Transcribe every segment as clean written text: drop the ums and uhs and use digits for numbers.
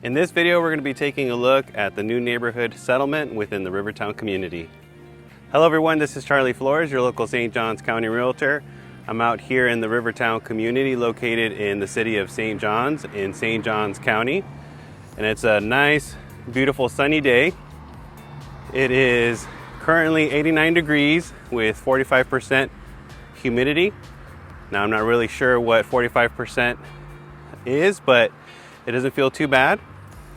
In this video, we're going to be taking a look at the new neighborhood settlement within the RiverTown community. Hello everyone, this is Charlie Flores, your local St. Johns County Realtor. I'm out here in the RiverTown community located in the city of St. Johns in St. Johns County. And it's a nice, beautiful sunny day. It is currently 89 degrees with 45% humidity. Now I'm not really sure what 45% is, but it doesn't feel too bad.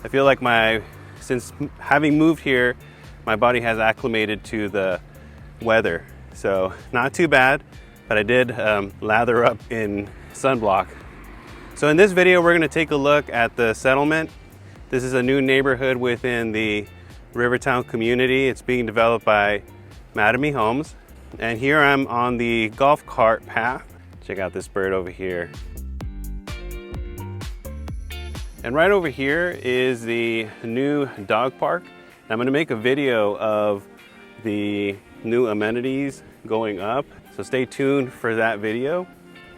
I feel like since having moved here, my body has acclimated to the weather. So not too bad, but I did lather up in sunblock. So in this video, we're going to take a look at the settlement. This is a new neighborhood within the RiverTown community. It's being developed by Mattamy Homes. And here I'm on the golf cart path. Check out this bird over here. And right over here is the new dog park. I'm going to make a video of the new amenities going up, so stay tuned for that video.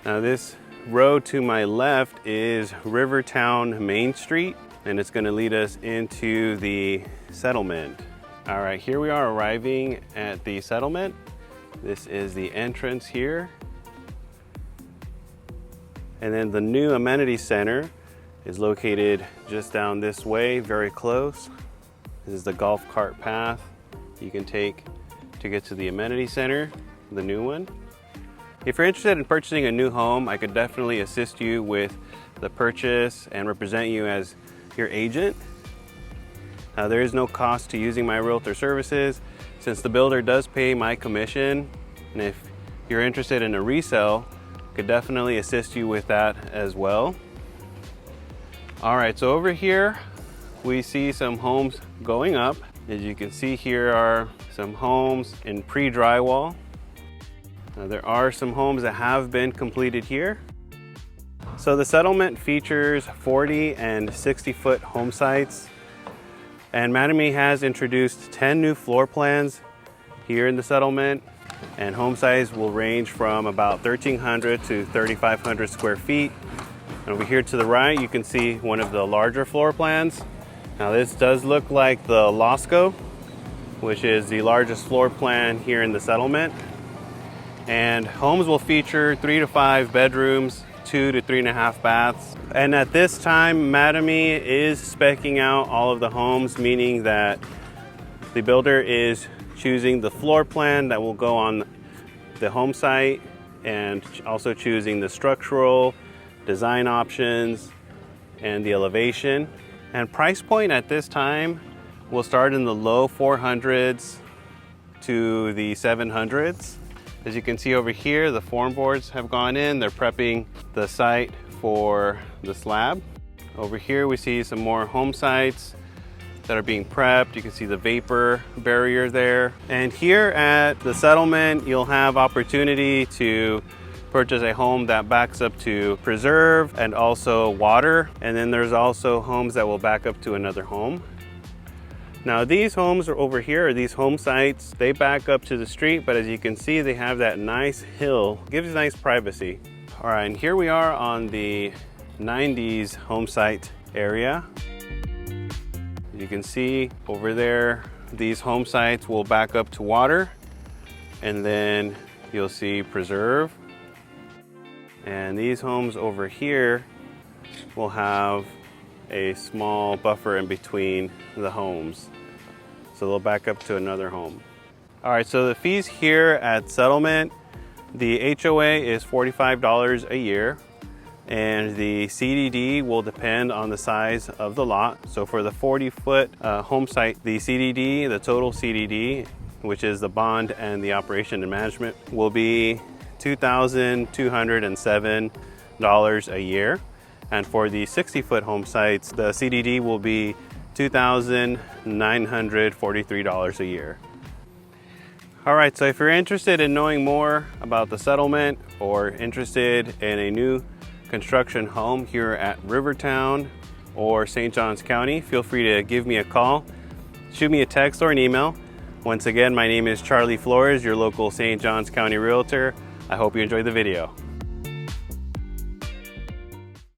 Now this road to my left is RiverTown Main Street, and it's going to lead us into the settlement. All right, here we are arriving at the settlement. This is the entrance here. And then the new amenity center is located just down this way, very close. This is the golf cart path you can take to get to the amenity center, the new one. If you're interested in purchasing a new home, I could definitely assist you with the purchase and represent you as your agent. There is no cost to using my realtor services since the builder does pay my commission. And if you're interested in a resale, I could definitely assist you with that as well. All right, so over here, we see some homes going up. As you can see, here are some homes in pre-drywall. There are some homes that have been completed here. So the settlement features 40 and 60-foot home sites. And Mattamy has introduced 10 new floor plans here in the settlement. And home size will range from about 1,300 to 3,500 square feet. And over here to the right, you can see one of the larger floor plans. Now this does look like the Losco, which is the largest floor plan here in the settlement. And homes will feature 3 to 5 bedrooms, 2 to 3.5 baths. And at this time, Mattamy is speccing out all of the homes, meaning that the builder is choosing the floor plan that will go on the home site and also choosing the structural design options and the elevation. And price point at this time will start in the low 400s to the 700s. As you can see over here, the form boards have gone in. They're prepping the site for the slab. Over here we see some more home sites that are being prepped. You can see the vapor barrier there. And here at the settlement, you'll have opportunity to purchase a home that backs up to preserve and also water. And then there's also homes that will back up to another home. Now these homes are over here, these home sites, they back up to the street, but as you can see, they have that nice hill, gives nice privacy. All right, and here we are on the 90s home site area. You can see over there, these home sites will back up to water, and then you'll see preserve. And these homes over here will have a small buffer in between the homes. So they'll back up to another home. All right, so the fees here at settlement, the HOA is $45 a year, and the CDD will depend on the size of the lot. So for the 40-foot home site, the CDD, the total CDD, which is the bond and the operation and management, will be $2,207 a year. And for the 60-foot home sites, the CDD will be $2,943 a year. All right, so if you're interested in knowing more about the settlement or interested in a new construction home here at RiverTown or St. Johns County, feel free to give me a call, shoot me a text or an email. Once again, my name is Charlie Flores, your local St. Johns County Realtor. I hope you enjoyed the video.